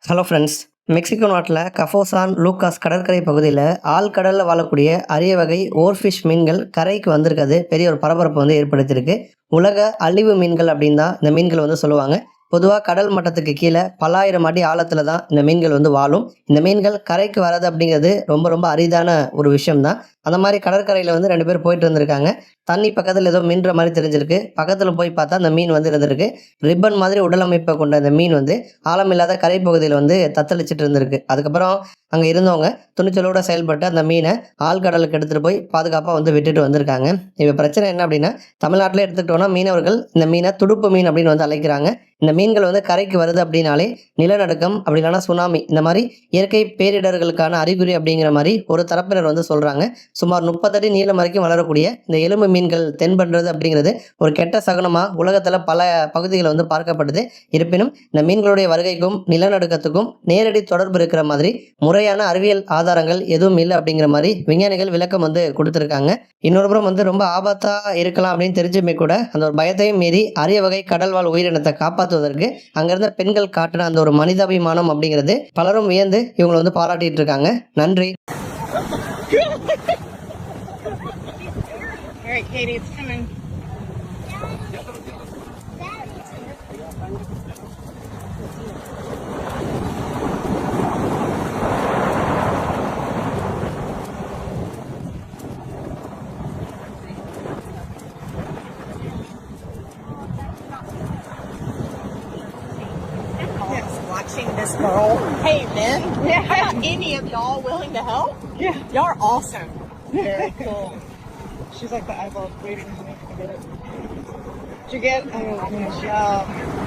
Hello friends. Mexico நாட்டில் கஃபோசான் Lucas கடற்கரை பகுதியில் ஆழ்கடலில் வாழக்கூடிய அரிய வகை ஓர்ஃபிஷ் மீன்கள் கரைக்கு வந்திருக்கிறது பெரிய ஒரு பரபரப்பு ஏற்படுத்தியிருக்கு. உலக அழிவு மீன்கள் அப்படின்னு தான் இந்த மீன்கள் சொல்லுவாங்க. பொதுவாக கடல் மட்டத்துக்கு கீழே பல்லாயிரம் அடி ஆழத்தில் தான் இந்த மீன்கள் வாழும். இந்த மீன்கள் கரைக்கு வர்றது அப்படிங்கிறது ரொம்ப ரொம்ப அரிதான ஒரு விஷயம்தான். அந்த மாதிரி கடற்கரையில் 2 பேர் போயிட்டு இருந்திருக்காங்க. தண்ணி பக்கத்தில் ஏதோ மின்ற மாதிரி தெரிஞ்சிருக்கு. பக்கத்தில் போய் பார்த்தா அந்த மீன் இருந்திருக்கு. ரிப்பன் மாதிரி உடலமைப்பை கொண்ட அந்த மீன் ஆழமில்லாத கரை பகுதியில் தத்தளிச்சிட்டு இருந்திருக்கு. அதுக்கப்புறம் அங்கே இருந்தவங்க துணிச்சலோடு செயல்பட்டு அந்த மீனை ஆழ்கடலுக்கு எடுத்துகிட்டு போய் பாதுகாப்பாக விட்டுட்டு வந்திருக்காங்க. இப்போ பிரச்சனை என்ன அப்படின்னா, தமிழ்நாட்டில் எடுத்துக்கிட்டோன்னா மீனவர்கள் இந்த மீனை துடுப்பு மீன் அப்படின்னு அழைக்கிறாங்க. இந்த மீன்கள் கரைக்கு வருது அப்படின்னாலே நிலநடுக்கம், அப்படி இல்லைன்னா சுனாமி, இந்த மாதிரி இயற்கை பேரிடர்களுக்கான அறிகுறி அப்படிங்கிற மாதிரி ஒரு தரப்பினர் சொல்கிறாங்க. சுமார் 30 அடி நீளம் வரைக்கும் வளரக்கூடிய இந்த எலும்பு மீன்கள் தென்படுறது அப்படிங்கிறது ஒரு கெட்ட சகுனமாக உலகத்தில் பல பகுதிகளில் பார்க்கப்படுது. இருப்பினும் இந்த மீன்களுடைய வருகைக்கும் நிலநடுக்கத்துக்கும் நேரடி தொடர்பு இருக்கிற மாதிரி முறையான அறிவியல் ஆதாரங்கள் எதுவும் இல்லை அப்படிங்கிற மாதிரி விஞ்ஞானிகள் விளக்கம் கொடுத்துருக்காங்க. இன்னொரு புறம் ரொம்ப ஆபத்தாக இருக்கலாம் அப்படின்னு தெரிஞ்சுமே கூட அந்த ஒரு பயத்தையும் மீறி அரிய வகை கடல்வாழ் உயிரினத்தை காப்பாற்றுவதற்கு அங்கிருந்த பெண்கள் காட்டின அந்த ஒரு மனிதாபிமானம் அப்படிங்கிறது பலரும் வியந்து இவங்களை பாராட்டிட்டு இருக்காங்க. நன்றி. All right, Katie, it's coming. Yes, watching this girl. Hey, men. Yeah. Are any of y'all willing to help? Yeah. Y'all are awesome. Very cool. She's like the eyeball waiting for me to get it. Did you get? Oh, good job.